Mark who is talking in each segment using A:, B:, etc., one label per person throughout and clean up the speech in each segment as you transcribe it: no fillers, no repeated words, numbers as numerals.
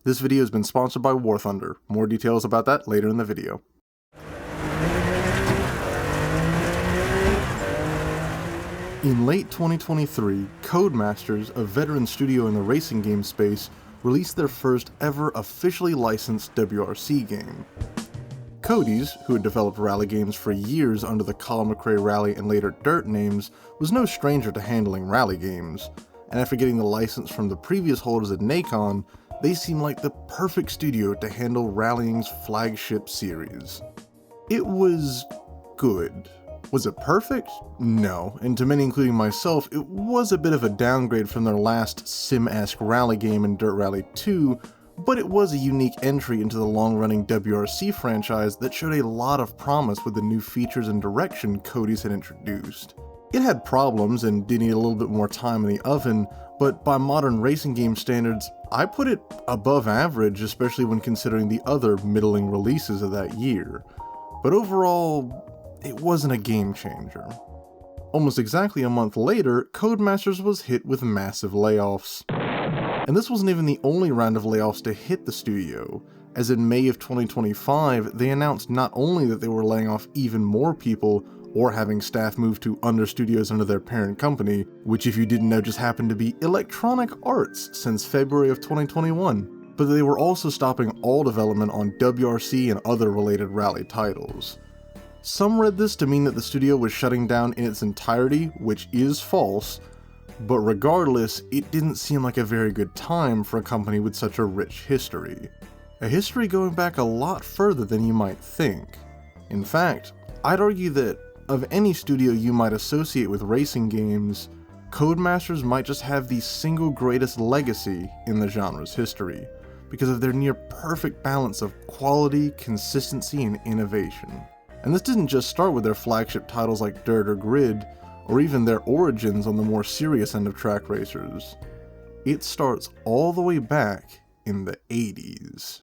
A: This video has been sponsored by War Thunder. More details about that later in the video. In late 2023, Codemasters, a veteran studio in the racing game space, released their first ever officially licensed WRC game. Cody's, who had developed rally games for years under the Colin McRae Rally and later Dirt names, was no stranger to handling rally games, and after getting the license from the previous holders at Nacon, they seemed like the perfect studio to handle rallying's flagship series. It was good. Was it perfect? No, and to many including myself, it was a bit of a downgrade from their last sim-esque rally game in Dirt Rally 2, but it was a unique entry into the long-running WRC franchise that showed a lot of promise with the new features and direction Cody's had introduced. It had problems and did need a little bit more time in the oven, but by modern racing game standards, I put it above average, especially when considering the other middling releases of that year. But overall, it wasn't a game changer. Almost exactly a month later, Codemasters was hit with massive layoffs. And this wasn't even the only round of layoffs to hit the studio, as in May of 2025, they announced not only that they were laying off even more people, or having staff move to studios under their parent company, which if you didn't know just happened to be Electronic Arts since February of 2021, but they were also stopping all development on WRC and other related rally titles. Some read this to mean that the studio was shutting down in its entirety, which is false, but regardless, it didn't seem like a very good time for a company with such a rich history. A history going back a lot further than you might think. In fact, I'd argue that of any studio you might associate with racing games, Codemasters might just have the single greatest legacy in the genre's history, because of their near perfect balance of quality, consistency, and innovation. And this didn't just start with their flagship titles like Dirt or Grid, or even their origins on the more serious end of track racers. It starts all the way back in the 80s.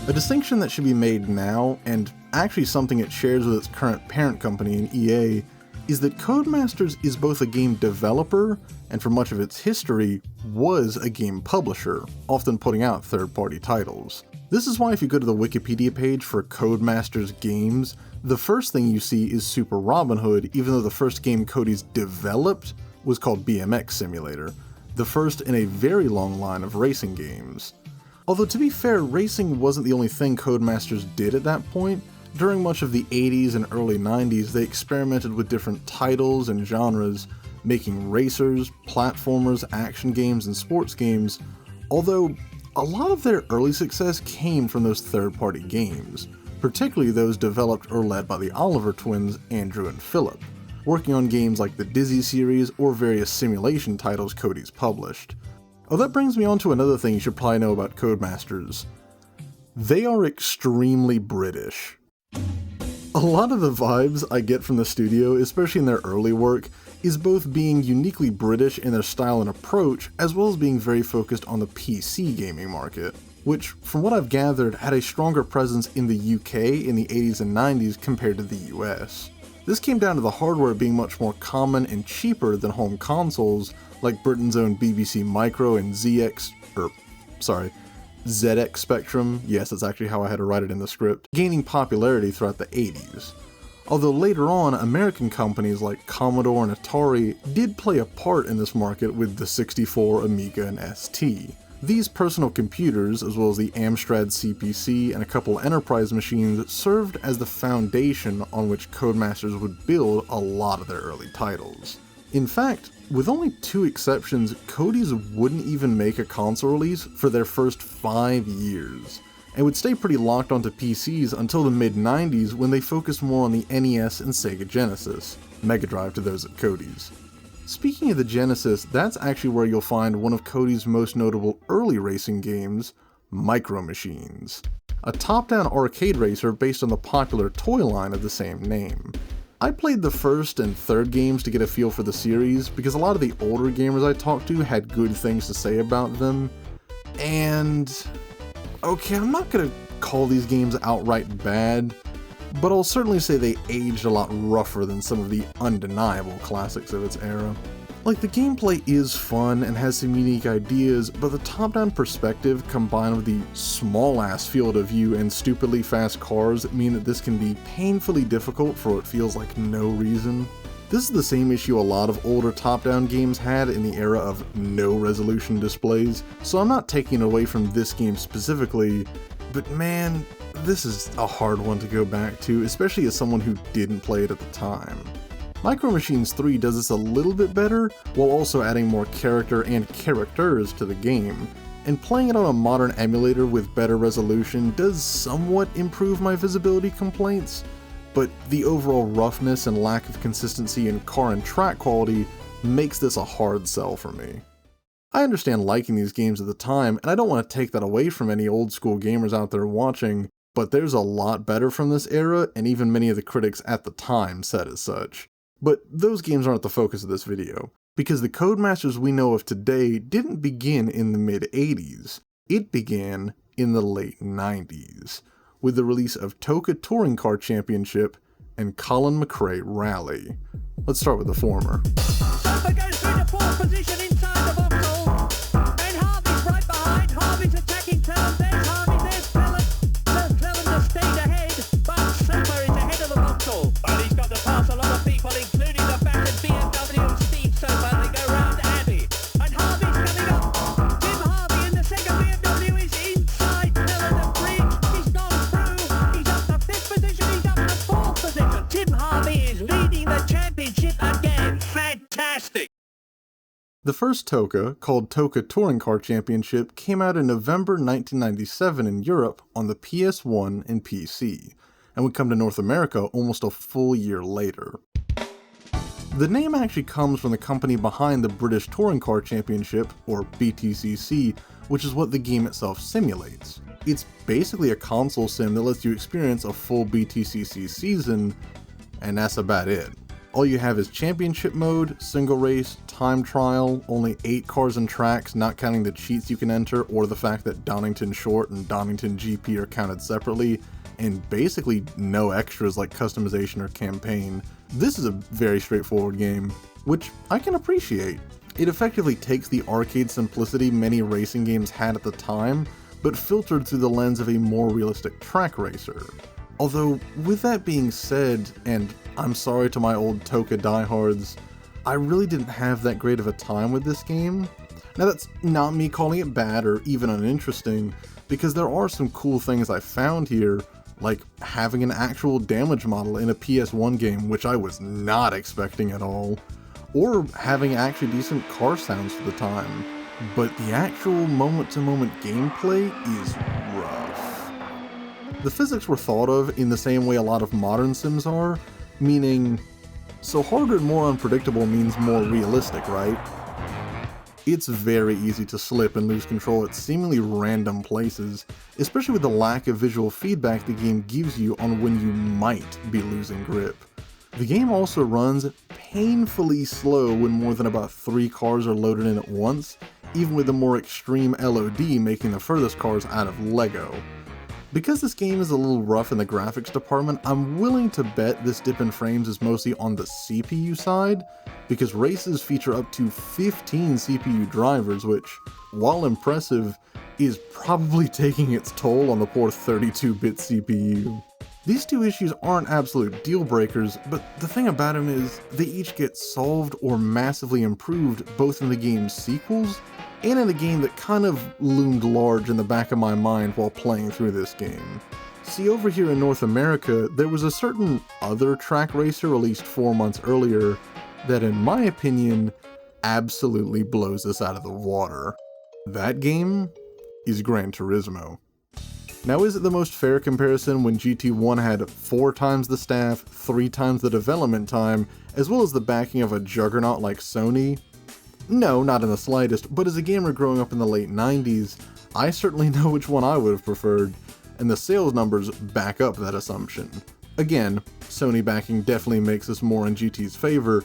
A: A distinction that should be made now, and actually something it shares with its current parent company in EA, is that Codemasters is both a game developer, and for much of its history, was a game publisher, often putting out third-party titles. This is why if you go to the Wikipedia page for Codemasters games, the first thing you see is Super Robin Hood, even though the first game Cody's developed was called BMX Simulator, the first in a very long line of racing games. Although to be fair, racing wasn't the only thing Codemasters did at that point. During much of the 80s and early 90s, they experimented with different titles and genres, making racers, platformers, action games, and sports games, although a lot of their early success came from those third-party games, particularly those developed or led by the Oliver twins, Andrew and Philip, working on games like the Dizzy series or various simulation titles Cody's published. Oh, that brings me on to another thing you should probably know about Codemasters. They are extremely British. A lot of the vibes I get from the studio, especially in their early work, is both being uniquely British in their style and approach, as well as being very focused on the PC gaming market, which, from what I've gathered, had a stronger presence in the UK in the 80s and 90s compared to the US. This came down to the hardware being much more common and cheaper than home consoles, like Britain's own BBC Micro and ZX Spectrum, yes, that's actually how I had to write it in the script, gaining popularity throughout the 80s. Although later on, American companies like Commodore and Atari did play a part in this market with the 64, Amiga, and ST. These personal computers, as well as the Amstrad CPC and a couple enterprise machines, served as the foundation on which Codemasters would build a lot of their early titles. In fact, with only 2 exceptions, Cody's wouldn't even make a console release for their first 5 years, and would stay pretty locked onto PCs until the mid-90s when they focused more on the NES and Sega Genesis, Mega Drive to those at Cody's. Speaking of the Genesis, that's actually where you'll find one of Cody's most notable early racing games, Micro Machines, a top-down arcade racer based on the popular toy line of the same name. I played the first and third games to get a feel for the series because a lot of the older gamers I talked to had good things to say about them, and okay, I'm not gonna call these games outright bad, but I'll certainly say they aged a lot rougher than some of the undeniable classics of its era. Like, the gameplay is fun and has some unique ideas, but the top-down perspective combined with the small-ass field of view and stupidly fast cars mean that this can be painfully difficult for what feels like no reason. This is the same issue a lot of older top-down games had in the era of no-resolution displays, so I'm not taking it away from this game specifically, but man, this is a hard one to go back to, especially as someone who didn't play it at the time. Micro Machines 3 does this a little bit better, while also adding more character and characters to the game, and playing it on a modern emulator with better resolution does somewhat improve my visibility complaints, but the overall roughness and lack of consistency in car and track quality makes this a hard sell for me. I understand liking these games at the time, and I don't want to take that away from any old school gamers out there watching, but there's a lot better from this era, and even many of the critics at the time said as such. But those games aren't the focus of this video, because the Codemasters we know of today didn't begin in the mid-80s, it began in the late 90s, with the release of TOCA Touring Car Championship and Colin McRae Rally. Let's start with the former.
B: Sofa goes through the fourth position inside the box, and Harvey's right behind. Harvey's attacking turn. There's Harvey, there's Clellan. Clellan the speed ahead, but Sofa is ahead of the box. But he's got to pass a lot of people, including the back of BMW and Steve Sofa. They go round Andy, and Harvey's coming up. Tim Harvey in the second BMW is inside Clellan the bridge. He's gone through. He's up to fifth position. He's up to fourth position. Tim Harvey is leading the championship again. Fantastic.
A: The first TOCA, called TOCA Touring Car Championship, came out in November 1997 in Europe on the PS1 and PC, and would come to North America almost a full year later. The name actually comes from the company behind the British Touring Car Championship, or BTCC, which is what the game itself simulates. It's basically a console sim that lets you experience a full BTCC season, and that's about it. All you have is championship mode, single race, time trial, only 8 cars and tracks, not counting the cheats you can enter or the fact that Donington Short and Donington GP are counted separately, and basically no extras like customization or campaign. This is a very straightforward game, which I can appreciate. It effectively takes the arcade simplicity many racing games had at the time, but filtered through the lens of a more realistic track racer. Although, with that being said, and I'm sorry to my old TOCA diehards, I really didn't have that great of a time with this game. Now that's not me calling it bad or even uninteresting, because there are some cool things I found here, like having an actual damage model in a PS1 game, which I was not expecting at all, or having actually decent car sounds for the time, but the actual moment-to-moment gameplay is rough. The physics were thought of in the same way a lot of modern sims are, meaning, so harder and more unpredictable means more realistic, right? It's very easy to slip and lose control at seemingly random places, especially with the lack of visual feedback the game gives you on when you might be losing grip. The game also runs painfully slow when more than about 3 cars are loaded in at once, even with the more extreme LOD making the furthest cars out of Lego. Because this game is a little rough in the graphics department, I'm willing to bet this dip in frames is mostly on the CPU side, because races feature up to 15 CPU drivers, which, while impressive, is probably taking its toll on the poor 32-bit CPU. These two issues aren't absolute deal breakers, but the thing about them is they each get solved or massively improved both in the game's sequels and in a game that kind of loomed large in the back of my mind while playing through this game. See, over here in North America, there was a certain other track racer released 4 months earlier that, in my opinion, absolutely blows this out of the water. That game is Gran Turismo. Now, is it the most fair comparison when GT1 had 4 times the staff, 3 times the development time, as well as the backing of a juggernaut like Sony? No, not in the slightest, but as a gamer growing up in the late 90s, I certainly know which one I would have preferred, and the sales numbers back up that assumption. Again, Sony backing definitely makes this more in GT's favor,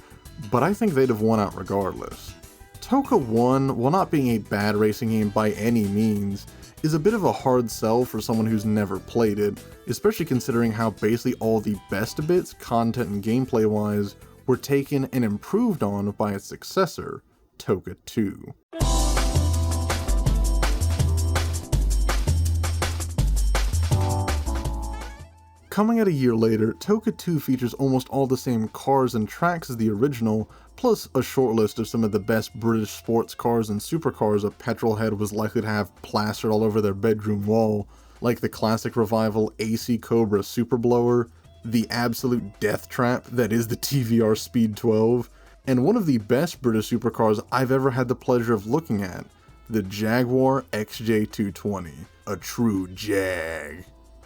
A: but I think they'd have won out regardless. TOCA 1, while not being a bad racing game by any means, is a bit of a hard sell for someone who's never played it, especially considering how basically all the best bits, content and gameplay wise, were taken and improved on by its successor, TOCA 2. Coming out a year later, TOCA 2 features almost all the same cars and tracks as the original, plus a short list of some of the best British sports cars and supercars a petrolhead was likely to have plastered all over their bedroom wall, like the classic revival AC Cobra Superblower, the absolute death trap that is the TVR Speed 12, and one of the best British supercars I've ever had the pleasure of looking at, the Jaguar XJ220, a true Jag.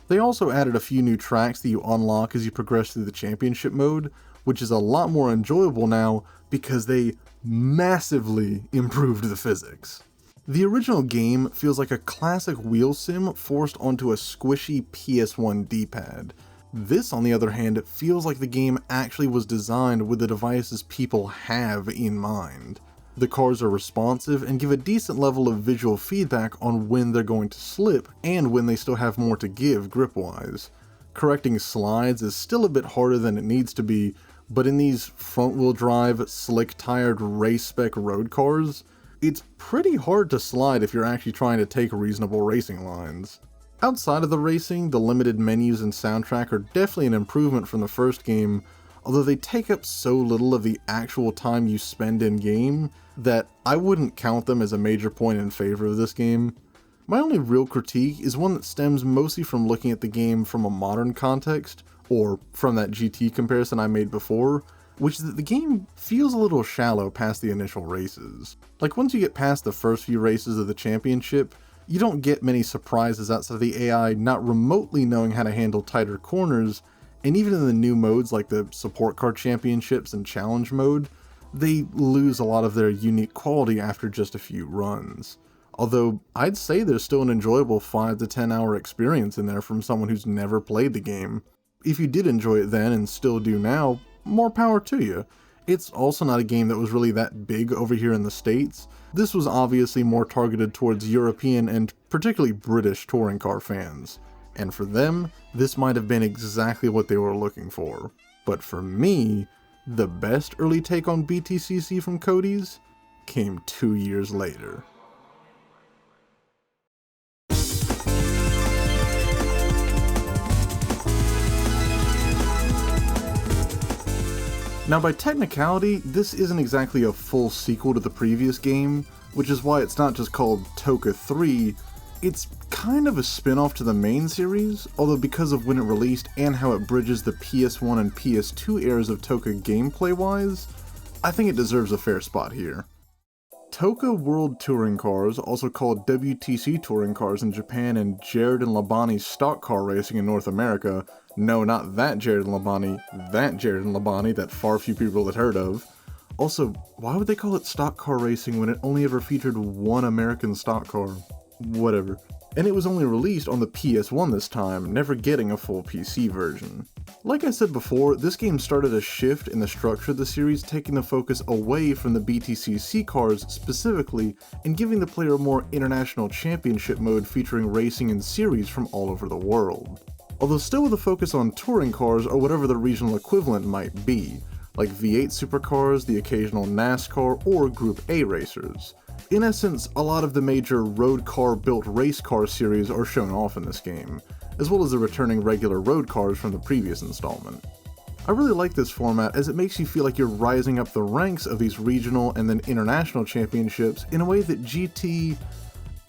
A: They also added a few new tracks that you unlock as you progress through the championship mode, which is a lot more enjoyable now because they massively improved the physics. The original game feels like a classic wheel sim forced onto a squishy PS1 D-pad. This, on the other hand, feels like the game actually was designed with the devices people have in mind. The cars are responsive and give a decent level of visual feedback on when they're going to slip and when they still have more to give grip-wise. Correcting slides is still a bit harder than it needs to be, but in these front-wheel drive, slick-tired race-spec road cars, it's pretty hard to slide if you're actually trying to take reasonable racing lines. Outside of the racing, the limited menus and soundtrack are definitely an improvement from the first game, although they take up so little of the actual time you spend in-game that I wouldn't count them as a major point in favor of this game. My only real critique is one that stems mostly from looking at the game from a modern context, or from that GT comparison I made before, which is that the game feels a little shallow past the initial races. Like, once you get past the first few races of the championship, you don't get many surprises outside of the AI not remotely knowing how to handle tighter corners, and even in the new modes like the support car championships and challenge mode, they lose a lot of their unique quality after just a few runs. Although I'd say there's still an enjoyable 5 to 10 hour experience in there from someone who's never played the game. If you did enjoy it then and still do now, more power to you. It's also not a game that was really that big over here in the States. This was obviously more targeted towards European and particularly British touring car fans. And for them, this might have been exactly what they were looking for. But for me, the best early take on BTCC from Cody's came 2 years later. Now, by technicality, this isn't exactly a full sequel to the previous game, which is why it's not just called TOCA 3, it's kind of a spin-off to the main series, although because of when it released and how it bridges the PS1 and PS2 eras of TOCA gameplay-wise, I think it deserves a fair spot here. TOCA World Touring Cars, also called WTC Touring Cars in Japan and Jared and Labani's Stock Car Racing in North America, no, not that Jared and Labani, that Jared and Labani that far few people had heard of. Also, why would they call it Stock Car Racing when it only ever featured one American stock car? Whatever. And it was only released on the PS1 this time, never getting a full PC version. Like I said before, this game started a shift in the structure of the series, taking the focus away from the BTCC cars specifically, and giving the player a more international championship mode featuring racing in series from all over the world. Although still with a focus on touring cars or whatever the regional equivalent might be, like V8 supercars, the occasional NASCAR, or Group A racers. In essence, a lot of the major road car built race car series are shown off in this game, as well as the returning regular road cars from the previous installment. I really like this format as it makes you feel like you're rising up the ranks of these regional and then international championships in a way that GT,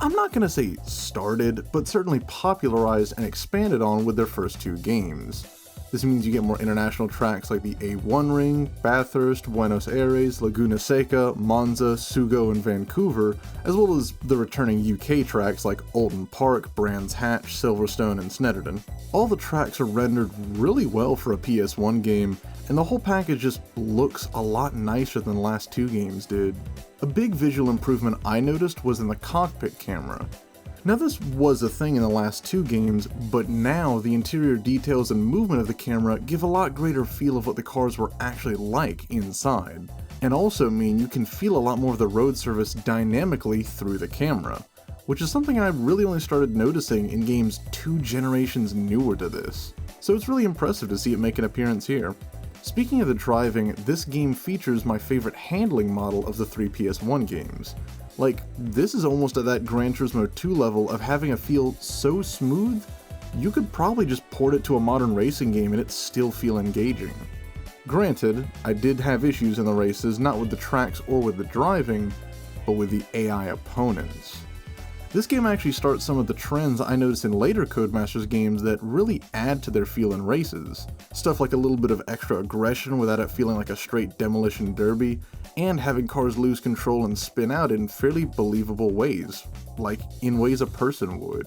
A: I'm not going to say started, but certainly popularized and expanded on with their first two games. This means you get more international tracks like the A1 Ring, Bathurst, Buenos Aires, Laguna Seca, Monza, Sugo, and Vancouver, as well as the returning UK tracks like Oulton Park, Brands Hatch, Silverstone, and Snetterton. All the tracks are rendered really well for a PS1 game, and the whole package just looks a lot nicer than the last two games did. A big visual improvement I noticed was in the cockpit camera. Now this was a thing in the last two games, but now the interior details and movement of the camera give a lot greater feel of what the cars were actually like inside, and also mean you can feel a lot more of the road surface dynamically through the camera, which is something I really only started noticing in games 2 generations newer to this, so it's really impressive to see it make an appearance here. Speaking of the driving, this game features my favorite handling model of the 3 PS1 games. Like, this is almost at that Gran Turismo 2 level of having a feel so smooth, you could probably just port it to a modern racing game and it'd still feel engaging. Granted, I did have issues in the races, not with the tracks or with the driving, but with the AI opponents. This game actually starts some of the trends I noticed in later Codemasters games that really add to their feel in races. Stuff like a little bit of extra aggression without it feeling like a straight demolition derby, and having cars lose control and spin out in fairly believable ways, like in ways a person would.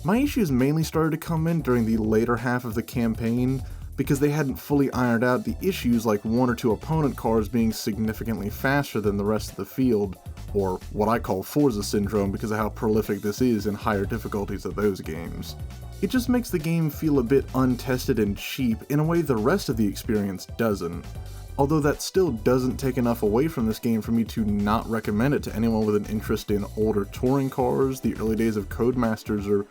A: My issues mainly started to come in during the later half of the campaign, because they hadn't fully ironed out the issues like 1 or 2 opponent cars being significantly faster than the rest of the field, or what I call Forza syndrome because of how prolific this is in higher difficulties of those games. It just makes the game feel a bit untested and cheap in a way the rest of the experience doesn't. Although that still doesn't take enough away from this game for me to not recommend it to anyone with an interest in older touring cars, the early days of Codemasters, or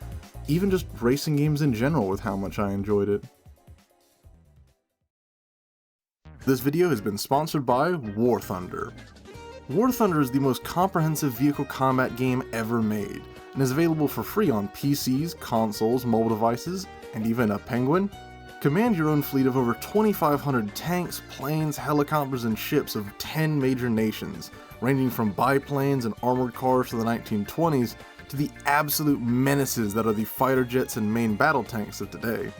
A: even just racing games in general with how much I enjoyed it. This video has been sponsored by War Thunder. War Thunder is the most comprehensive vehicle combat game ever made, and is available for free on PCs, consoles, mobile devices, and even a Penguin. Command your own fleet of over 2,500 tanks, planes, helicopters, and ships of 10 major nations, ranging from biplanes and armored cars to the 1920s, to the absolute menaces that are the fighter jets and main battle tanks of today.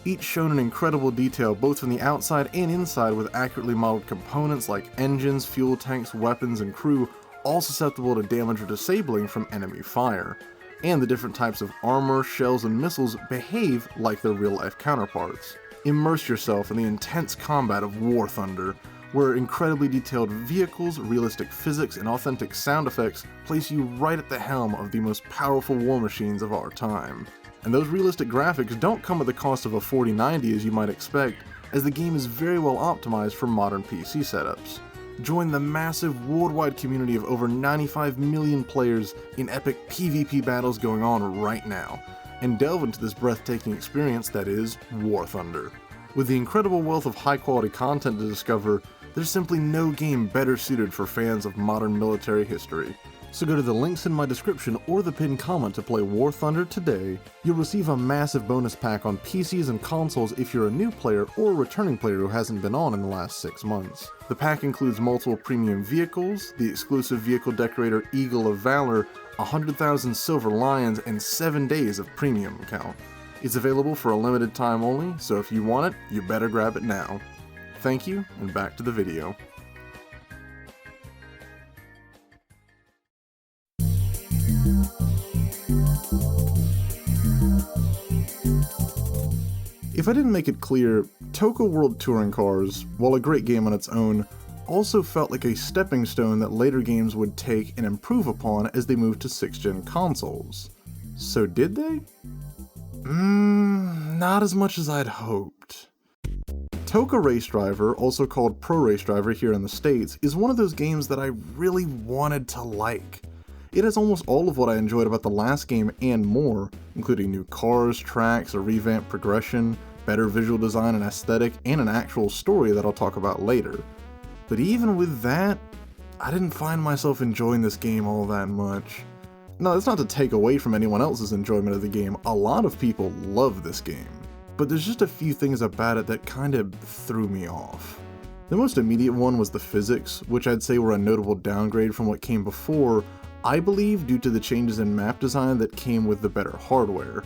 A: Each shown in incredible detail both from the outside and inside with accurately modeled components like engines, fuel tanks, weapons, and crew, all susceptible to damage or disabling from enemy fire. And the different types of armor, shells, and missiles behave like their real-life counterparts. Immerse yourself in the intense combat of War Thunder, where incredibly detailed vehicles, realistic physics, and authentic sound effects place you right at the helm of the most powerful war machines of our time. And those realistic graphics don't come at the cost of a 4090 as you might expect, as the game is very well optimized for modern PC setups. Join the massive worldwide community of over 95 million players in epic PvP battles going on right now, and delve into this breathtaking experience that is War Thunder. With the incredible wealth of high quality content to discover, there's simply no game better suited for fans of modern military history. So go to the links in my description or the pinned comment to play War Thunder today. You'll receive a massive bonus pack on PCs and consoles if you're a new player or a returning player who hasn't been on in the last 6 months. The pack includes multiple premium vehicles, the exclusive vehicle decorator Eagle of Valor, 100,000 Silver Lions, and 7 days of premium count. It's available for a limited time only, so if you want it, you better grab it now. Thank you, and back to the video. If I didn't make it clear, TOCA World Touring Cars, while a great game on its own, also felt like a stepping stone that later games would take and improve upon as they moved to 6th-gen consoles. So did they? Not as much as I'd hoped. TOCA Race Driver, also called Pro Race Driver here in the States, is one of those games that I really wanted to like. It has almost all of what I enjoyed about the last game and more, including new cars, tracks, a revamped progression, better visual design and aesthetic, and an actual story that I'll talk about later. But even with that, I didn't find myself enjoying this game all that much. Now, that's not to take away from anyone else's enjoyment of the game. A lot of people love this game, but there's just a few things about it that kind of threw me off. The most immediate one was the physics, which I'd say were a notable downgrade from what came before, I believe due to the changes in map design that came with the better hardware.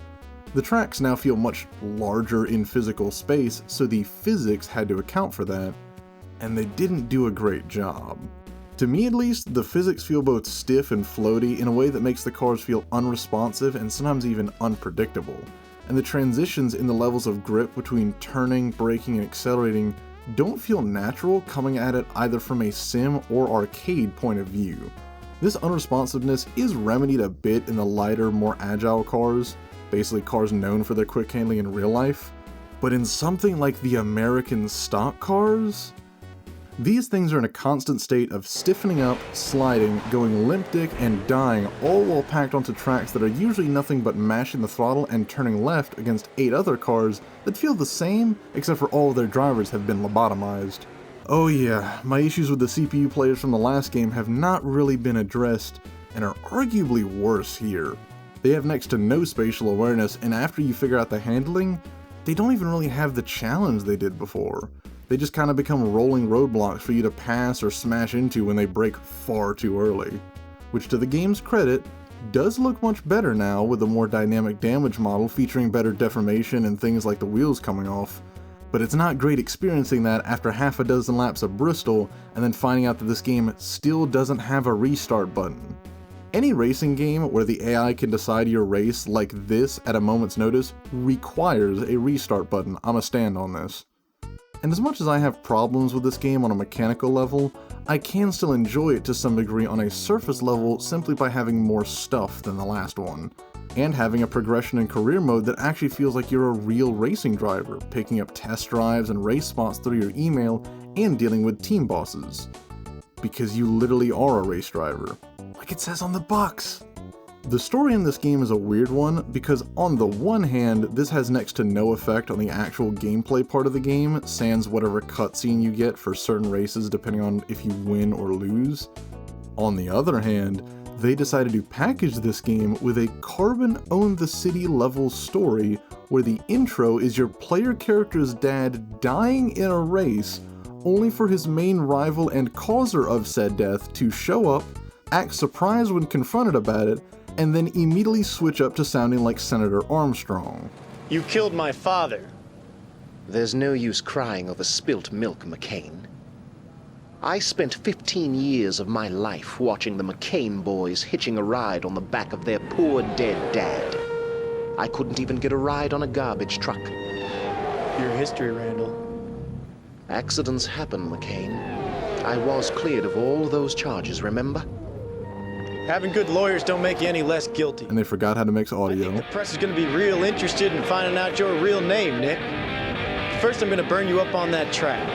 A: The tracks now feel much larger in physical space, so the physics had to account for that, and they didn't do a great job. To me at least, the physics feel both stiff and floaty in a way that makes the cars feel unresponsive and sometimes even unpredictable, and the transitions in the levels of grip between turning, braking, and accelerating don't feel natural coming at it either from a sim or arcade point of view. This unresponsiveness is remedied a bit in the lighter, more agile cars, basically cars known for their quick handling in real life, but in something like the American stock cars, These things are in a constant state of stiffening up, sliding, going limp dick, and dying, all while packed onto tracks that are usually nothing but mashing the throttle and turning left against 8 other cars that feel the same, except for all of their drivers have been lobotomized. Oh yeah, my issues with the CPU players from the last game have not really been addressed, and are arguably worse here. They have next to no spatial awareness, and after you figure out the handling, they don't even really have the challenge they did before. They just kind of become rolling roadblocks for you to pass or smash into when they break far too early. Which, to the game's credit, does look much better now with a more dynamic damage model featuring better deformation and things like the wheels coming off. But it's not great experiencing that after half a dozen laps of Bristol and then finding out that this game still doesn't have a restart button. Any racing game where the AI can decide your race like this at a moment's notice requires a restart button. I'ma stand on this. And as much as I have problems with this game on a mechanical level, I can still enjoy it to some degree on a surface level simply by having more stuff than the last one, and having a progression in career mode that actually feels like you're a real racing driver, picking up test drives and race spots through your email and dealing with team bosses. Because you literally are a race driver, like it says on the box. The story in this game is a weird one because on the one hand, this has next to no effect on the actual gameplay part of the game, sans whatever cutscene you get for certain races depending on if you win or lose. On the other hand, they decided to package this game with a Carbon Own the City level story where the intro is your player character's dad dying in a race, only for his main rival and causer of said death to show up, act surprised when confronted about it, and then immediately switch up to sounding like Senator Armstrong.
C: You killed my father.
D: There's no use crying over spilt milk, McCain. I spent 15 years of my life watching the McCain boys hitching a ride on the back of their poor dead dad. I couldn't even get a ride on a garbage truck.
C: Your history, Randall.
D: Accidents happen, McCain. I was cleared of all those charges, remember?
C: Having good lawyers don't make you any less guilty.
A: And they forgot how to mix
C: I
A: audio.
C: think the press is going to be real interested in finding out your real name, Nick. First, I'm going to burn you up on that track.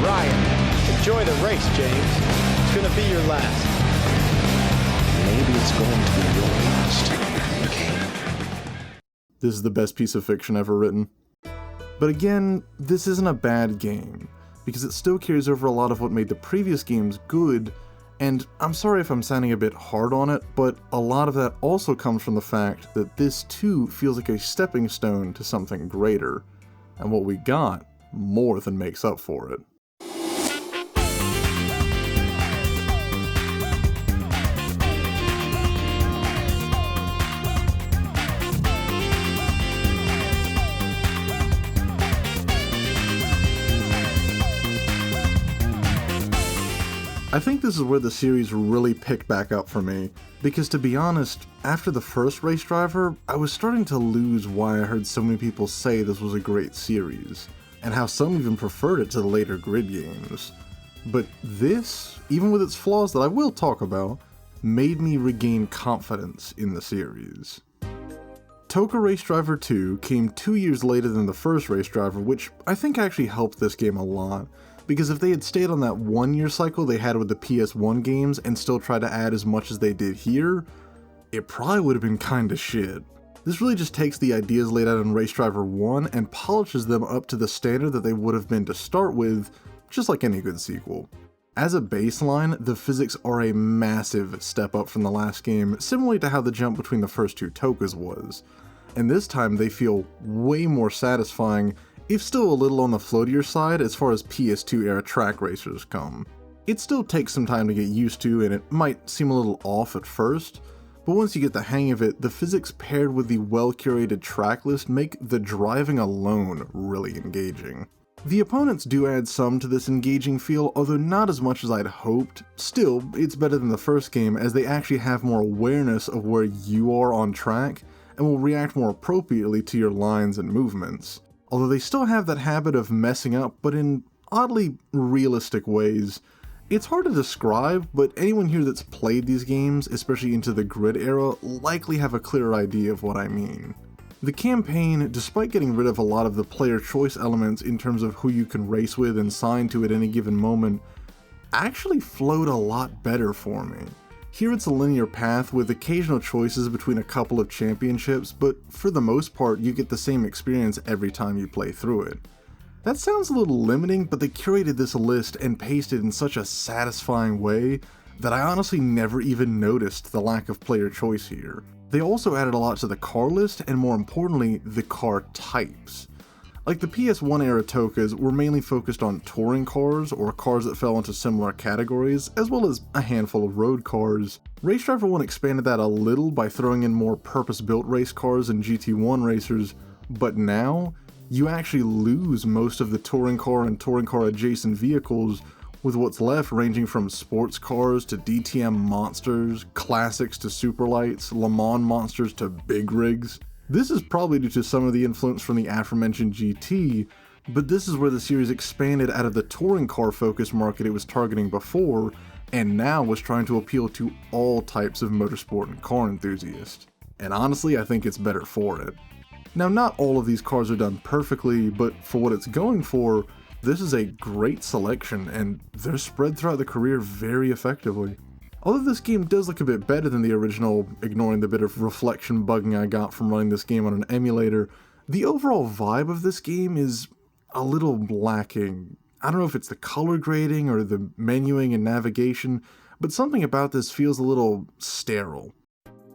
C: Ryan, enjoy the race, James. It's going to be your last.
D: Maybe it's going to be your last, McCain.
A: This is the best piece of fiction ever written. But again, this isn't a bad game, because it still carries over a lot of what made the previous games good. And I'm sorry if I'm sounding a bit hard on it, but a lot of that also comes from the fact that this too feels like a stepping stone to something greater, and what we got more than makes up for it. I think this is where the series really picked back up for me, because to be honest, after the first Race Driver, I was starting to lose why I heard so many people say this was a great series, and how some even preferred it to the later Grid games. But this, even with its flaws that I will talk about, made me regain confidence in the series. TOCA Race Driver 2 came 2 years later than the first Race Driver, which I think actually helped this game a lot, because if they had stayed on that 1 year cycle they had with the PS1 games and still tried to add as much as they did here, it probably would have been kinda shit. This really just takes the ideas laid out in Race Driver 1 and polishes them up to the standard that they would have been to start with, just like any good sequel. As a baseline, the physics are a massive step up from the last game, similarly to how the jump between the first two TOCAs was. And this time they feel way more satisfying, if still a little on the floatier side as far as PS2 era track racers come. It still takes some time to get used to and it might seem a little off at first, but once you get the hang of it, the physics paired with the well-curated track list make the driving alone really engaging. The opponents do add some to this engaging feel, although not as much as I'd hoped. Still, it's better than the first game as they actually have more awareness of where you are on track and will react more appropriately to your lines and movements. Although they still have that habit of messing up, but in oddly realistic ways. It's hard to describe, but anyone here that's played these games, especially into the Grid era, likely have a clear idea of what I mean. The campaign, despite getting rid of a lot of the player choice elements in terms of who you can race with and sign to at any given moment, actually flowed a lot better for me. Here it's a linear path with occasional choices between a couple of championships, but for the most part you get the same experience every time you play through it. That sounds a little limiting, but they curated this list and paced it in such a satisfying way that I honestly never even noticed the lack of player choice here. They also added a lot to the car list, and more importantly, the car types. Like the PS1 era TOCAs were mainly focused on touring cars, or cars that fell into similar categories, as well as a handful of road cars. Race Driver 1 expanded that a little by throwing in more purpose-built race cars and GT1 racers, but now, you actually lose most of the touring car and touring car adjacent vehicles, with what's left ranging from sports cars to DTM monsters, classics to superlights, Le Mans monsters to big rigs. This is probably due to some of the influence from the aforementioned GT, but this is where the series expanded out of the touring car focused market it was targeting before, and now was trying to appeal to all types of motorsport and car enthusiasts. And honestly, I think it's better for it. Now, not all of these cars are done perfectly, but for what it's going for, this is a great selection, and they're spread throughout the career very effectively. Although this game does look a bit better than the original, ignoring the bit of reflection bugging I got from running this game on an emulator, the overall vibe of this game is a little lacking. I don't know if it's the color grading or the menuing and navigation, but something about this feels a little sterile.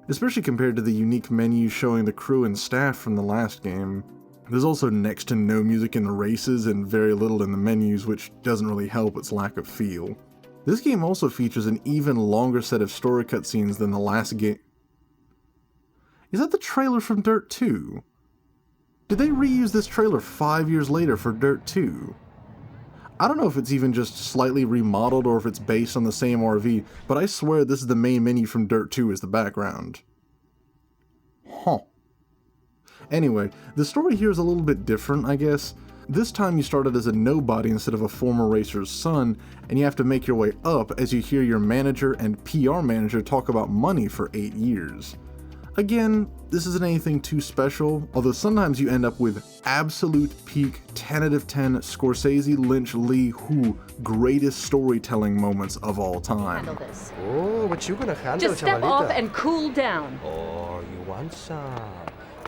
A: Especially compared to the unique menus showing the crew and staff from the last game. There's also next to no music in the races and very little in the menus, which doesn't really help its lack of feel. This game also features an even longer set of story cutscenes than the last game. Is that the trailer from Dirt 2? Did they reuse this trailer 5 years later for Dirt 2? I don't know if it's even just slightly remodeled or if it's based on the same RV, but I swear this is the main menu from Dirt 2 as the background. Huh. Anyway, the story here is a little bit different, I guess. This time you started as a nobody instead of a former racer's son, and you have to make your way up as you hear your manager and PR manager talk about money for 8 years. Again, this isn't anything too special, although sometimes you end up with absolute peak 10 out of 10 Scorsese, Lynch, Lee, Hu greatest storytelling moments of all time.
E: Handle this.
F: Oh, what you gonna handle,
E: Just step
F: chavalita?
E: off and cool down.
F: Oh, you want some?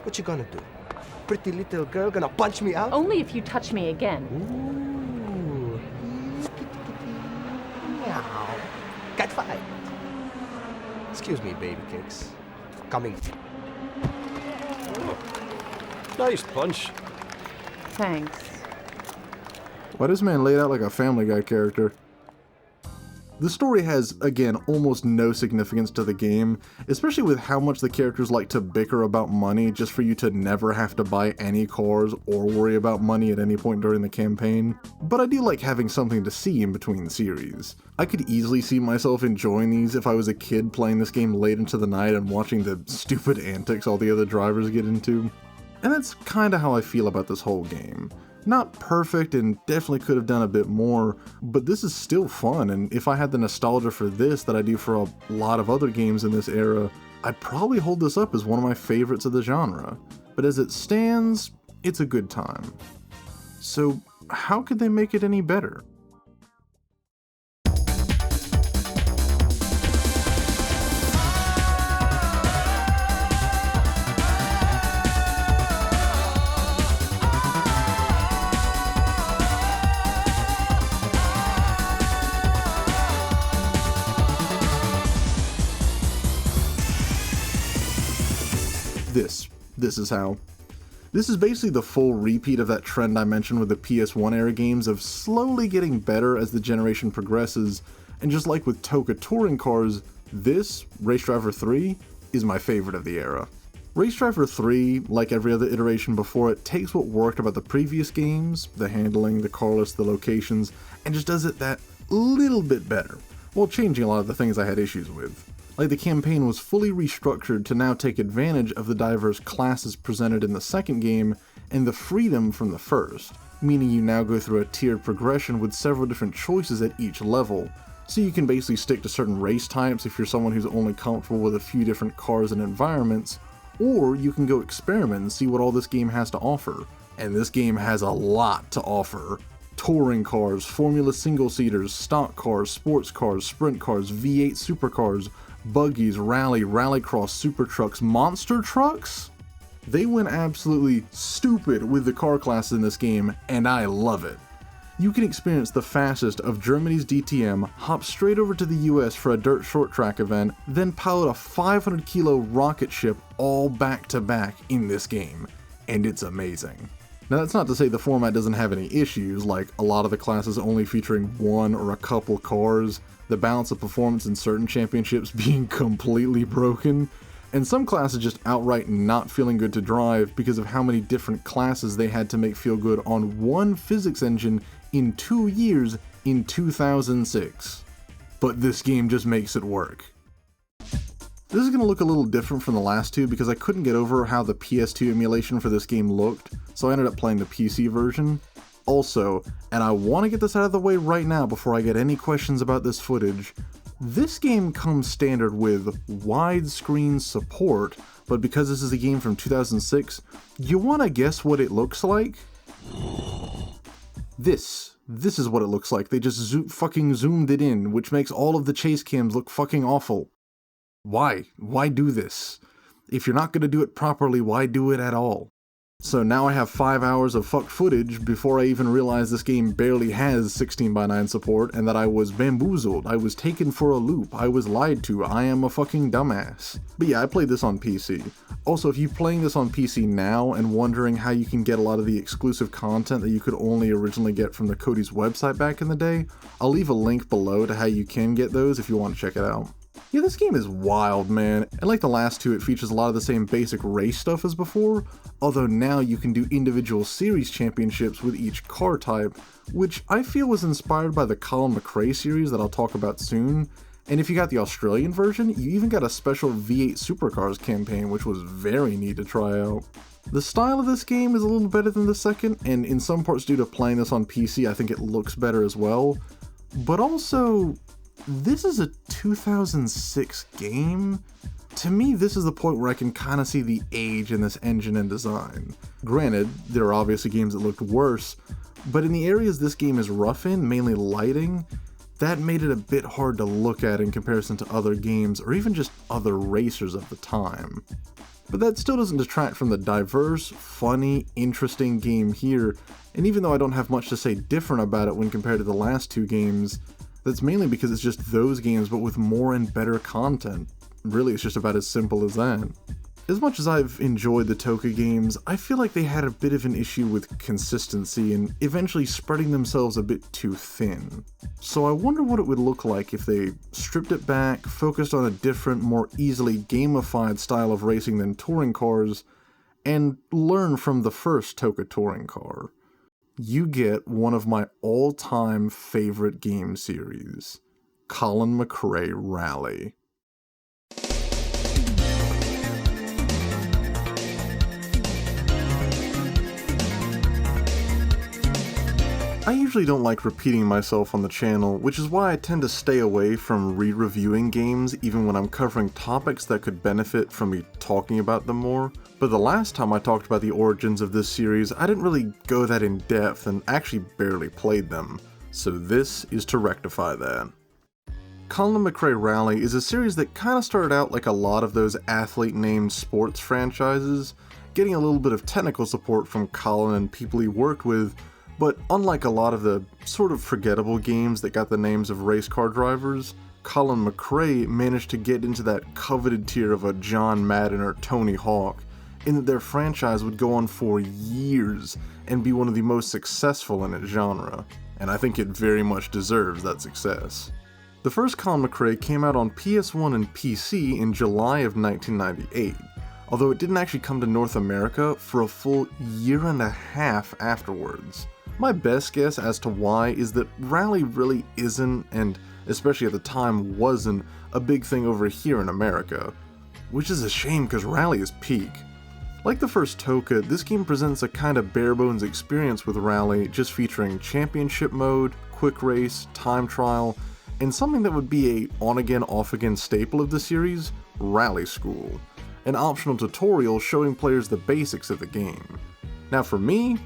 F: What you gonna do? Pretty little girl gonna punch me out?
E: Only if you touch me again.
F: Ooh. Meow. Cat fight. Excuse me, baby cakes. Coming.
C: Nice punch.
E: Thanks.
A: Why does man laid out like a Family Guy character? The story has, again, almost no significance to the game, especially with how much the characters like to bicker about money just for you to never have to buy any cars or worry about money at any point during the campaign, but I do like having something to see in between the series. I could easily see myself enjoying these if I was a kid playing this game late into the night and watching the stupid antics all the other drivers get into. And that's kinda how I feel about this whole game. Not perfect and definitely could have done a bit more, but this is still fun, and if I had the nostalgia for this that I do for a lot of other games in this era, I'd probably hold this up as one of my favorites of the genre. But as it stands, it's a good time. So how could they make it any better? This is how. This is basically the full repeat of that trend I mentioned with the PS1 era games of slowly getting better as the generation progresses, and just like with TOCA touring cars, this, Race Driver 3, is my favorite of the era. Race Driver 3, like every other iteration before it, takes what worked about the previous games, the handling, the car list, the locations, and just does it that little bit better, while changing a lot of the things I had issues with. Like the campaign was fully restructured to now take advantage of the diverse classes presented in the second game and the freedom from the first, meaning you now go through a tiered progression with several different choices at each level, so you can basically stick to certain race types if you're someone who's only comfortable with a few different cars and environments, or you can go experiment and see what all this game has to offer. And this game has a lot to offer. Touring cars, Formula single-seaters, stock cars, sports cars, sprint cars, V8 supercars, buggies, rallycross, super trucks, monster trucks? They went absolutely stupid with the car classes in this game, and I love it. You can experience the fastest of Germany's DTM, hop straight over to the US for a dirt short track event, then pilot a 500 kilo rocket ship all back to back in this game. And it's amazing. Now that's not to say the format doesn't have any issues, like a lot of the classes only featuring one or a couple cars, the balance of performance in certain championships being completely broken, and some classes just outright not feeling good to drive because of how many different classes they had to make feel good on one physics engine in 2 years in 2006. But this game just makes it work. This is going to look a little different from the last two because I couldn't get over how the PS2 emulation for this game looked, so I ended up playing the PC version. Also, and I want to get this out of the way right now before I get any questions about this footage, this game comes standard with widescreen support, but because this is a game from 2006, you want to guess what it looks like? This is what it looks like. They just fucking zoomed it in, which makes all of the chase cams look fucking awful. Why? Why do this? If you're not going to do it properly, why do it at all? So now I have 5 hours of fucked footage before I even realized this game barely has 16:9 support and that I was bamboozled, I was taken for a loop, I was lied to, I am a fucking dumbass. But yeah, I played this on PC. Also, if you're playing this on PC now and wondering how you can get a lot of the exclusive content that you could only originally get from the Cody's website back in the day, I'll leave a link below to how you can get those if you want to check it out. Yeah, this game is wild, man, and like the last two, it features a lot of the same basic race stuff as before, although now you can do individual series championships with each car type, which I feel was inspired by the Colin McRae series that I'll talk about soon, and if you got the Australian version, you even got a special V8 Supercars campaign, which was very neat to try out. The style of this game is a little better than the second, and in some parts due to playing this on PC, I think it looks better as well, but also, this is a 2006 game? To me, this is the point where I can kind of see the age in this engine and design. Granted, there are obviously games that looked worse, but in the areas this game is rough in, mainly lighting, that made it a bit hard to look at in comparison to other games or even just other racers of the time. But that still doesn't detract from the diverse, funny, interesting game here, and even though I don't have much to say different about it when compared to the last two games, that's mainly because it's just those games but with more and better content. Really, it's just about as simple as that. As much as I've enjoyed the TOCA games, I feel like they had a bit of an issue with consistency and eventually spreading themselves a bit too thin. So I wonder what it would look like if they stripped it back, focused on a different, more easily gamified style of racing than touring cars, and learn from the first TOCA touring car. You get one of my all-time favorite game series, Colin McRae Rally. I usually don't like repeating myself on the channel, which is why I tend to stay away from re-reviewing games even when I'm covering topics that could benefit from me talking about them more. But the last time I talked about the origins of this series, I didn't really go that in depth and actually barely played them. So this is to rectify that. Colin McRae Rally is a series that kind of started out like a lot of those athlete-named sports franchises, getting a little bit of technical support from Colin and people he worked with, but unlike a lot of the sort of forgettable games that got the names of race car drivers, Colin McRae managed to get into that coveted tier of a John Madden or Tony Hawk, in that their franchise would go on for years and be one of the most successful in its genre, and I think it very much deserves that success. The first Colin McRae came out on PS1 and PC in July of 1998, although it didn't actually come to North America for a full year and a half afterwards. My best guess as to why is that Rally really isn't, and especially at the time wasn't, a big thing over here in America. Which is a shame because Rally is peak. Like the first TOCA, this game presents a kind of bare-bones experience with Rally, just featuring championship mode, quick race, time trial, and something that would be a on-again, off-again staple of the series, Rally School. an optional tutorial showing players the basics of the game. Now for me,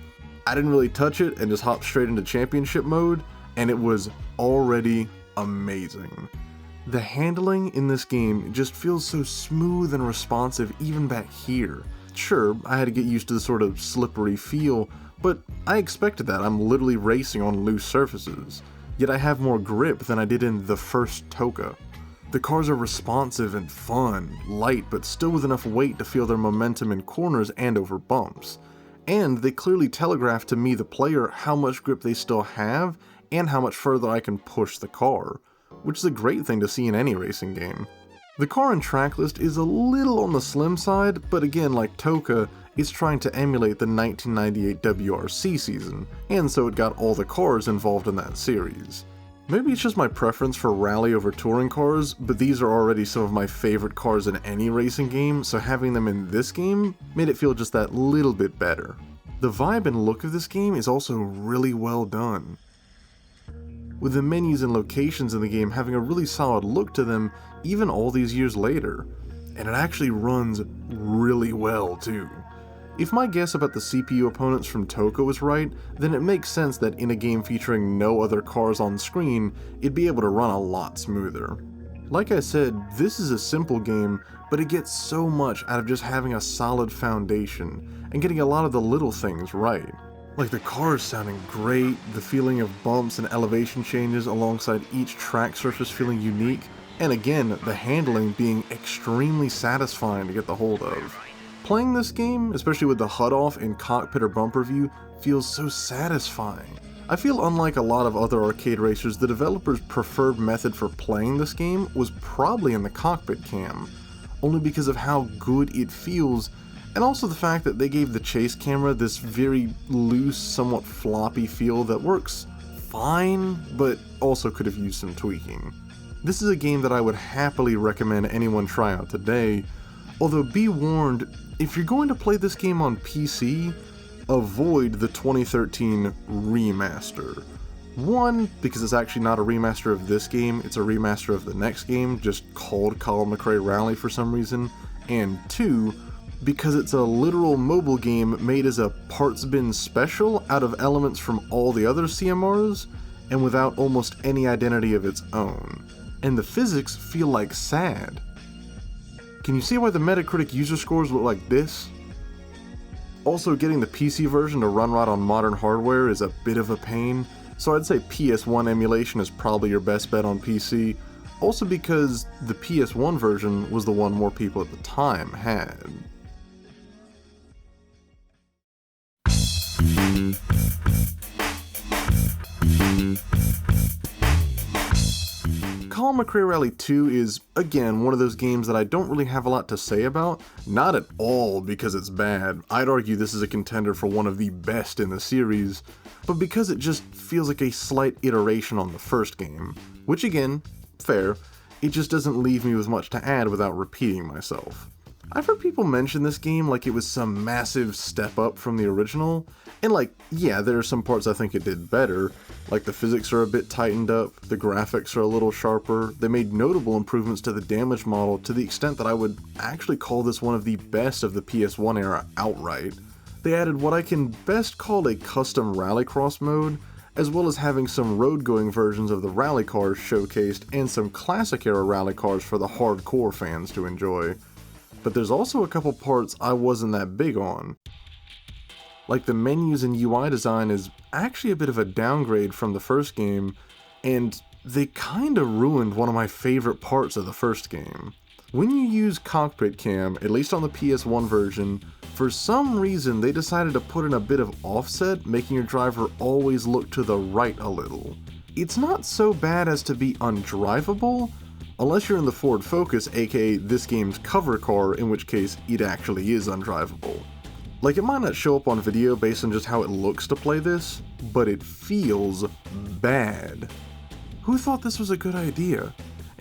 A: I didn't really touch it and just hopped straight into championship mode, and it was already amazing. The handling in this game just feels so smooth and responsive even back here. Sure, I had to get used to the sort of slippery feel, but I expected that. I'm literally racing on loose surfaces. Yet I have more grip than I did in the first TOCA. The cars are responsive and fun, light, but still with enough weight to feel their momentum in corners and over bumps. And they clearly telegraph to me, the player, how much grip they still have and how much further I can push the car, which is a great thing to see in any racing game. The car and track list is a little on the slim side, but again, like TOCA, it's trying to emulate the 1998 WRC season, and so it got all the cars involved in that series. Maybe it's just my preference for rally over touring cars, but these are already some of my favorite cars in any racing game, so having them in this game made it feel just that little bit better. The vibe and look of this game is also really well done, with the menus and locations in the game having a really solid look to them even all these years later, and it actually runs really well too. If my guess about the CPU opponents from TOCA was right, then it makes sense that in a game featuring no other cars on screen, it'd be able to run a lot smoother. Like I said, this is a simple game, but it gets so much out of just having a solid foundation and getting a lot of the little things right. Like the cars sounding great, the feeling of bumps and elevation changes alongside each track surface feeling unique, and again, the handling being extremely satisfying to get the hold of. Playing this game, especially with the HUD off in cockpit or bumper view, feels so satisfying. I feel unlike a lot of other arcade racers, the developers' preferred method for playing this game was probably in the cockpit cam, only because of how good it feels, and also the fact that they gave the chase camera this very loose, somewhat floppy feel that works fine, but also could have used some tweaking. This is a game that I would happily recommend anyone try out today, although be warned, if you're going to play this game on PC, avoid the 2013 remaster. One, because it's actually not a remaster of this game, it's a remaster of the next game, just called Colin McRae Rally for some reason, and two, because it's a literal mobile game made as a parts bin special out of elements from all the other CMRs, and without almost any identity of its own. And the physics feel like sad. Can you see why the Metacritic user scores look like this? Also, getting the PC version to run right on modern hardware is a bit of a pain, so I'd say PS1 emulation is probably your best bet on PC, also because the PS1 version was the one more people at the time had. Colin McRae Rally 2 is, again, one of those games that I don't really have a lot to say about, not at all because it's bad. I'd argue this is a contender for one of the best in the series, but because it just feels like a slight iteration on the first game, which again, fair, it just doesn't leave me with much to add without repeating myself. I've heard people mention this game like it was some massive step up from the original, and like, yeah, there are some parts I think it did better, like the physics are a bit tightened up, the graphics are a little sharper, they made notable improvements to the damage model to the extent that I would actually call this one of the best of the PS1 era outright. They added what I can best call a custom rallycross mode, as well as having some road-going versions of the rally cars showcased and some classic era rally cars for the hardcore fans to enjoy. But there's also a couple parts I wasn't that big on. Like the menus and UI design is actually a bit of a downgrade from the first game, and they kinda ruined one of my favorite parts of the first game. When you use cockpit cam, at least on the PS1 version, for some reason they decided to put in a bit of offset, making your driver always look to the right a little. It's not so bad as to be undrivable, unless you're in the Ford Focus, aka this game's cover car, in which case it actually is undrivable. Like, it might not show up on video based on just how it looks to play this, but it feels bad. Who thought this was a good idea?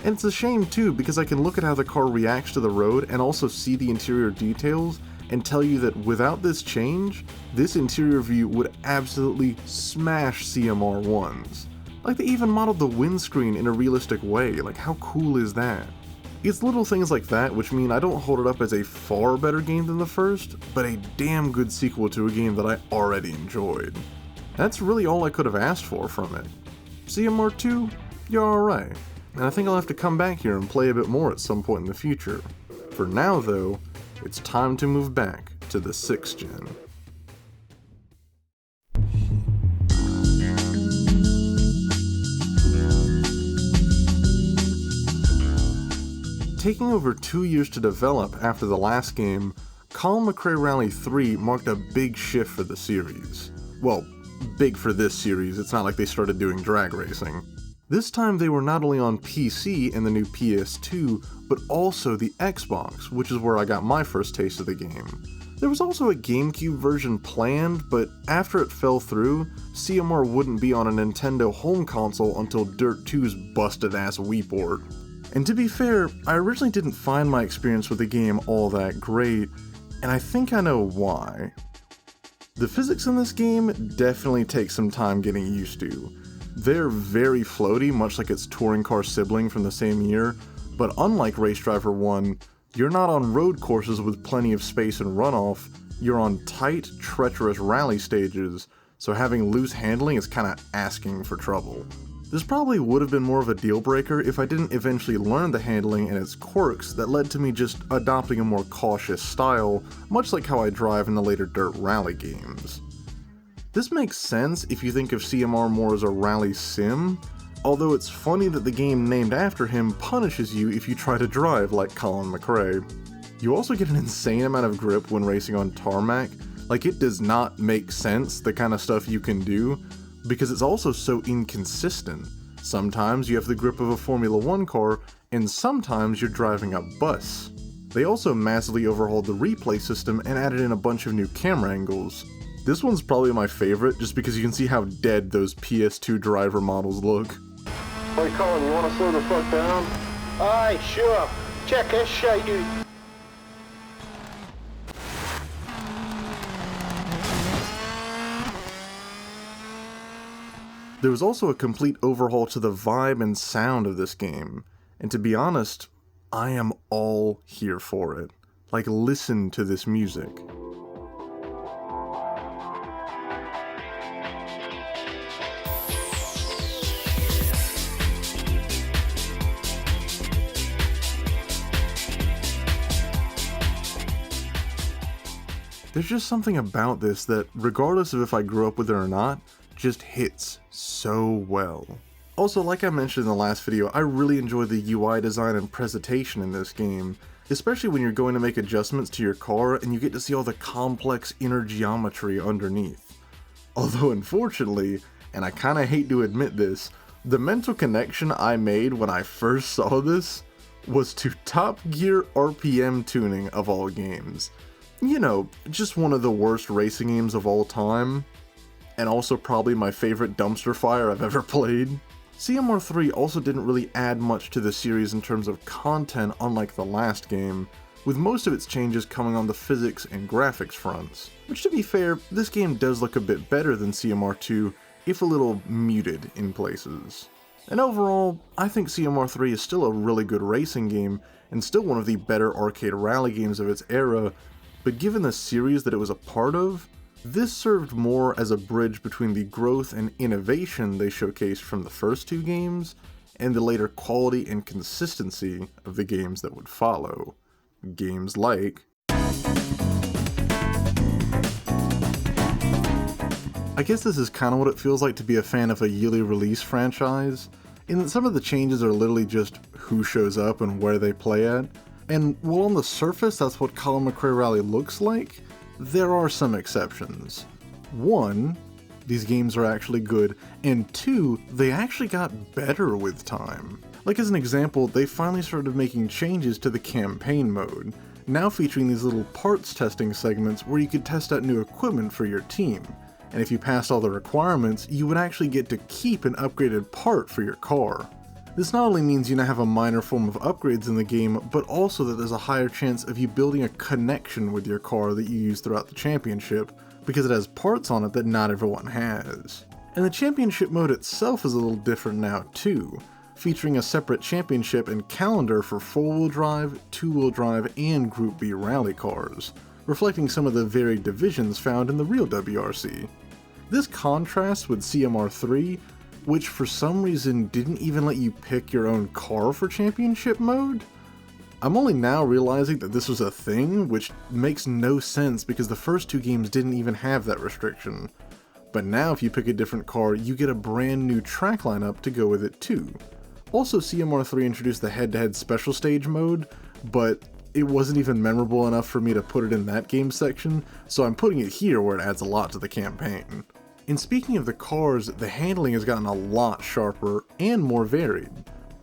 A: And it's a shame too, because I can look at how the car reacts to the road and also see the interior details and tell you that without this change, this interior view would absolutely smash CMR1s. Like, they even modeled the windscreen in a realistic way. Like, how cool is that? It's little things like that which mean I don't hold it up as a far better game than the first, but a damn good sequel to a game that I already enjoyed. That's really all I could have asked for from it. CMR 2? You're alright, and I think I'll have to come back here and play a bit more at some point in the future. For now though, it's time to move back to the 6th gen. Taking over 2 years to develop after the last game, Colin McRae Rally 3 marked a big shift for the series. Well, big for this series, it's not like they started doing drag racing. This time they were not only on PC and the new PS2, but also the Xbox, which is where I got my first taste of the game. There was also a GameCube version planned, but after it fell through, CMR wouldn't be on a Nintendo home console until Dirt 2's busted-ass Wii port. And to be fair, I originally didn't find my experience with the game all that great, and I think I know why. The physics in this game definitely take some time getting used to. They're very floaty, much like its touring car sibling from the same year, but unlike Race Driver 1, you're not on road courses with plenty of space and runoff, you're on tight, treacherous rally stages, so having loose handling is kinda asking for trouble. This probably would have been more of a deal breaker if I didn't eventually learn the handling and its quirks that led to me just adopting a more cautious style, much like how I drive in the later Dirt Rally games. This makes sense if you think of CMR more as a rally sim, although it's funny that the game named after him punishes you if you try to drive like Colin McRae. You also get an insane amount of grip when racing on tarmac, like it does not make sense the kind of stuff you can do, because it's also so inconsistent. Sometimes you have the grip of a Formula 1 car, and sometimes you're driving a bus. They also massively overhauled the replay system and added in a bunch of new camera angles. This one's probably my favorite just because you can see how dead those PS2 driver models look.
G: Hey Colin, you wanna slow the fuck down?
D: Aye, sure. Check this shit, you.
A: There was also a complete overhaul to the vibe and sound of this game, and to be honest, I am all here for it. Like, listen to this music. There's just something about this that, regardless of if I grew up with it or not, just hits so well. Also, like I mentioned in the last video, I really enjoy the UI design and presentation in this game, especially when you're going to make adjustments to your car and you get to see all the complex inner geometry underneath. Although unfortunately, and I kinda hate to admit this, the mental connection I made when I first saw this was to Top Gear RPM tuning of all games. You know, just one of the worst racing games of all time, and also probably my favorite dumpster fire I've ever played. CMR 3 also didn't really add much to the series in terms of content, unlike the last game, with most of its changes coming on the physics and graphics fronts. Which, to be fair, this game does look a bit better than CMR 2, if a little muted in places. And overall, I think CMR 3 is still a really good racing game, and still one of the better arcade rally games of its era, but given the series that it was a part of, this served more as a bridge between the growth and innovation they showcased from the first two games, and the later quality and consistency of the games that would follow. Games like... I guess this is kind of what it feels like to be a fan of a yearly release franchise, in that some of the changes are literally just who shows up and where they play at, and while on the surface that's what Colin McRae Rally looks like, there are some exceptions. One, these games are actually good, and two, they actually got better with time. Like as an example, they finally started making changes to the campaign mode, now featuring these little parts testing segments where you could test out new equipment for your team, and if you passed all the requirements, you would actually get to keep an upgraded part for your car. This not only means you now have a minor form of upgrades in the game, but also that there's a higher chance of you building a connection with your car that you use throughout the championship, because it has parts on it that not everyone has. And the championship mode itself is a little different now too, featuring a separate championship and calendar for 4-wheel drive, 2-wheel drive, and Group B rally cars, reflecting some of the varied divisions found in the real WRC. This contrasts with CMR3, which for some reason didn't even let you pick your own car for championship mode. I'm only now realizing that this was a thing, which makes no sense because the first 2 games didn't even have that restriction. But now if you pick a different car, you get a brand new track lineup to go with it too. Also, CMR3 introduced the head-to-head special stage mode, but it wasn't even memorable enough for me to put it in that game section, so I'm putting it here where it adds a lot to the campaign. And speaking of the cars, the handling has gotten a lot sharper and more varied.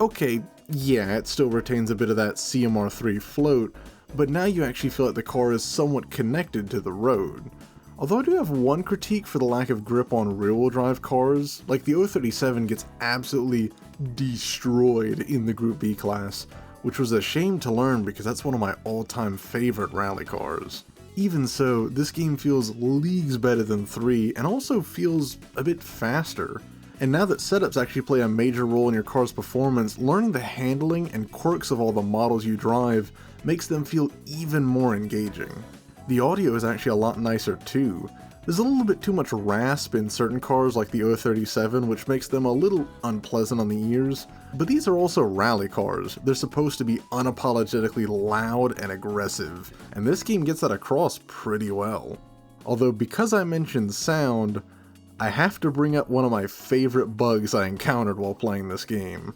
A: Okay, yeah, it still retains a bit of that CMR3 float, but now you actually feel like the car is somewhat connected to the road. Although I do have one critique for the lack of grip on rear-wheel drive cars, like the 037 gets absolutely destroyed in the Group B class, which was a shame to learn because that's one of my all-time favorite rally cars. Even so, this game feels leagues better than 3 and also feels a bit faster. And now that setups actually play a major role in your car's performance, learning the handling and quirks of all the models you drive makes them feel even more engaging. The audio is actually a lot nicer too. There's a little bit too much rasp in certain cars like the 037, which makes them a little unpleasant on the ears, but these are also rally cars. They're supposed to be unapologetically loud and aggressive, and this game gets that across pretty well. Although because I mentioned sound, I have to bring up one of my favorite bugs I encountered while playing this game.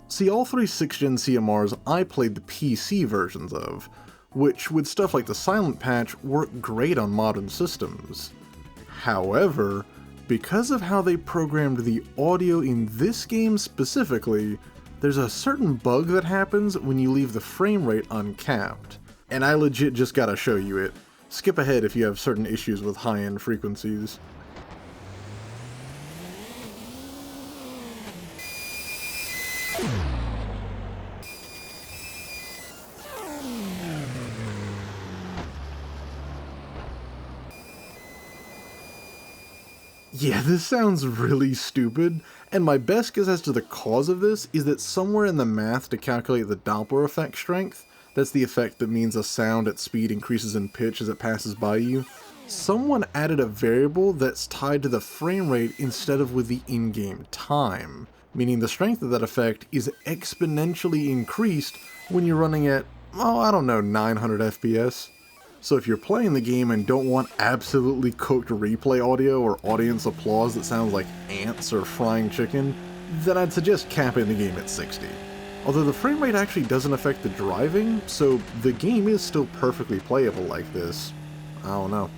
A: See, all 3 6th-gen CMRs I played the PC versions of, which with stuff like the silent patch work great on modern systems. However, because of how they programmed the audio in this game specifically, there's a certain bug that happens when you leave the frame rate uncapped. And I legit just gotta show you it. Skip ahead if you have certain issues with high-end frequencies. Yeah, this sounds really stupid, and my best guess as to the cause of this is that somewhere in the math to calculate the Doppler effect strength, that's the effect that means a sound at speed increases in pitch as it passes by you, someone added a variable that's tied to the frame rate instead of with the in-game time, meaning the strength of that effect is exponentially increased when you're running at, 900 FPS. So if you're playing the game and don't want absolutely cooked replay audio or audience applause that sounds like ants or frying chicken, then I'd suggest capping the game at 60. Although the frame rate actually doesn't affect the driving, so the game is still perfectly playable like this. I don't know.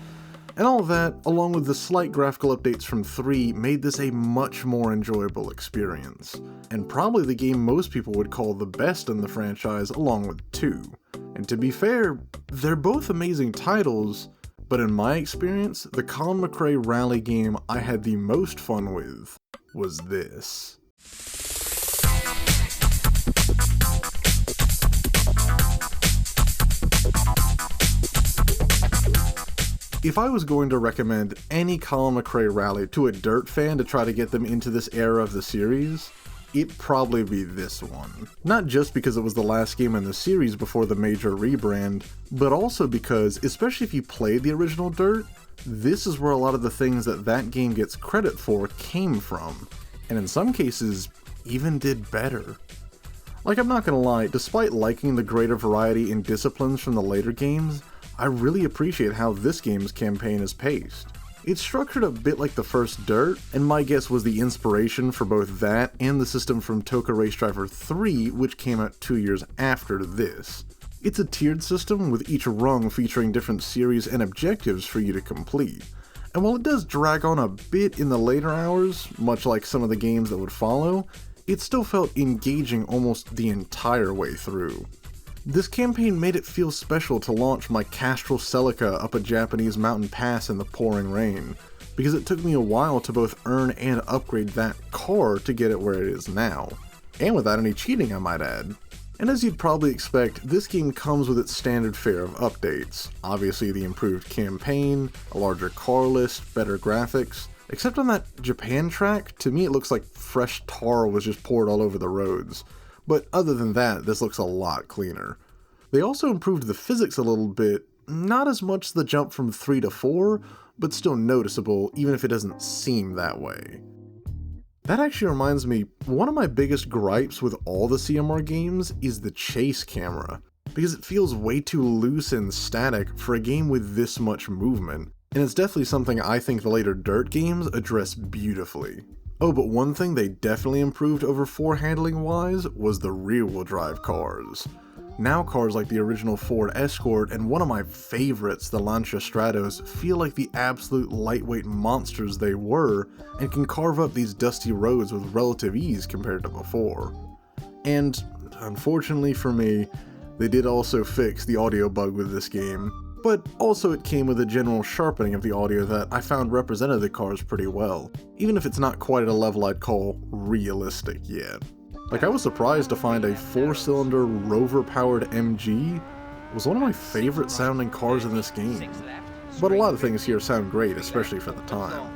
A: And all of that, along with the slight graphical updates from 3, made this a much more enjoyable experience. And probably the game most people would call the best in the franchise along with 2. And to be fair, they're both amazing titles, but in my experience, the Colin McRae rally game I had the most fun with was this. If I was going to recommend any Colin McRae rally to a dirt fan to try to get them into this era of the series, it'd probably be this one. Not just because it was the last game in the series before the major rebrand, but also because, especially if you played the original Dirt, this is where a lot of the things that game gets credit for came from, and in some cases, even did better. Like, I'm not gonna lie, despite liking the greater variety in disciplines from the later games, I really appreciate how this game's campaign is paced. It's structured a bit like the first Dirt, and my guess was the inspiration for both that and the system from TOCA Race Driver 3, which came out 2 years after this. It's a tiered system with each rung featuring different series and objectives for you to complete. And while it does drag on a bit in the later hours, much like some of the games that would follow, it still felt engaging almost the entire way through. This campaign made it feel special to launch my Castrol Celica up a Japanese mountain pass in the pouring rain, because it took me a while to both earn and upgrade that car to get it where it is now. And without any cheating, I might add. And as you'd probably expect, this game comes with its standard fare of updates. Obviously the improved campaign, a larger car list, better graphics, Except on that Japan track, to me it looks like fresh tar was just poured all over the roads. But other than that, this looks a lot cleaner. They also improved the physics a little bit, not as much the jump from 3 to 4, but still noticeable even if it doesn't seem that way. That actually reminds me, one of my biggest gripes with all the CMR games is the chase camera, because it feels way too loose and static for a game with this much movement, and it's definitely something I think the later Dirt games address beautifully. Oh, but one thing they definitely improved over 4 handling wise was the rear-wheel drive cars. Now cars like the original Ford Escort and one of my favorites, the Lancia Stratos, feel like the absolute lightweight monsters they were and can carve up these dusty roads with relative ease compared to before. And, unfortunately for me, they did also fix the audio bug with this game, but also it came with a general sharpening of the audio that I found represented the cars pretty well, even if it's not quite at a level I'd call realistic yet. Like, I was surprised to find a 4-cylinder Rover-powered MG was one of my favorite sounding cars in this game. But a lot of things here sound great, especially for the time.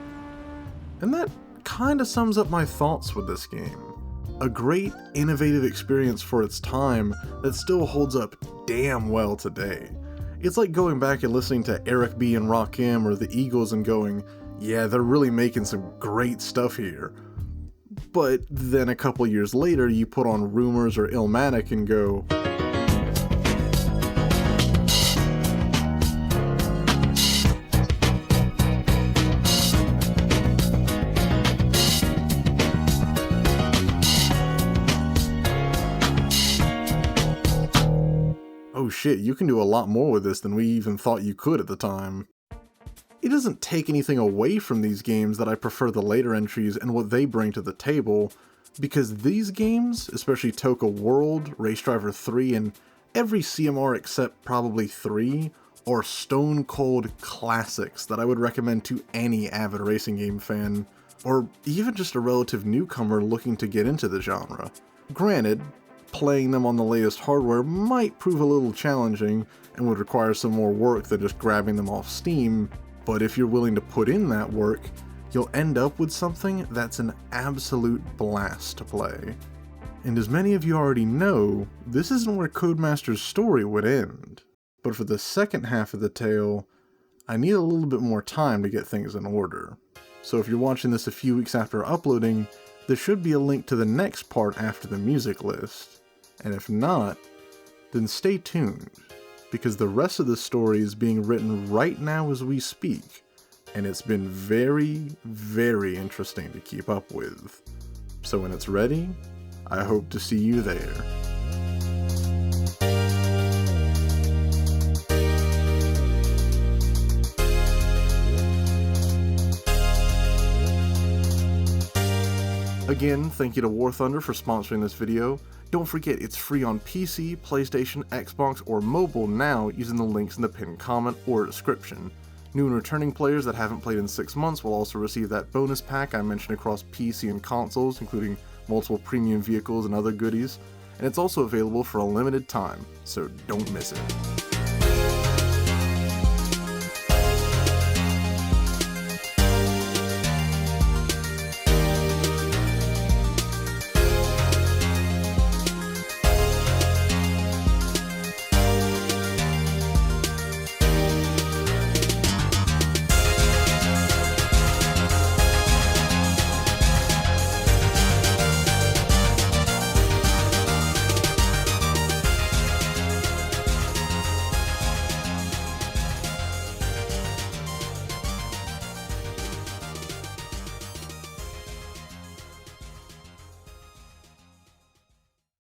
A: And that kinda sums up my thoughts with this game. A great, innovative experience for its time that still holds up damn well today. It's like going back and listening to Eric B. and Rakim or the Eagles and going, yeah, they're really making some great stuff here. But then a couple years later, you put on Rumors or Illmatic and go, oh shit, you can do a lot more with this than we even thought you could at the time. It doesn't take anything away from these games that I prefer the later entries and what they bring to the table, because these games, especially TOCA World, Race Driver 3, and every CMR except probably 3, are stone cold classics that I would recommend to any avid racing game fan, or even just a relative newcomer looking to get into the genre. Granted, playing them on the latest hardware might prove a little challenging and would require some more work than just grabbing them off Steam, but if you're willing to put in that work, you'll end up with something that's an absolute blast to play. And as many of you already know, this isn't where Codemasters' story would end. But for the second half of the tale, I need a little bit more time to get things in order. So if you're watching this a few weeks after uploading, there should be a link to the next part after the music list. And if not, then stay tuned, because the rest of the story is being written right now as we speak, and it's been very, very interesting to keep up with. So when it's ready, I hope to see you there. Again, thank you to War Thunder for sponsoring this video. Don't forget, it's free on PC, PlayStation, Xbox, or mobile now using the links in the pinned comment or description. New and returning players that haven't played in 6 months will also receive that bonus pack I mentioned across PC and consoles, including multiple premium vehicles and other goodies. And it's also available for a limited time, so don't miss it.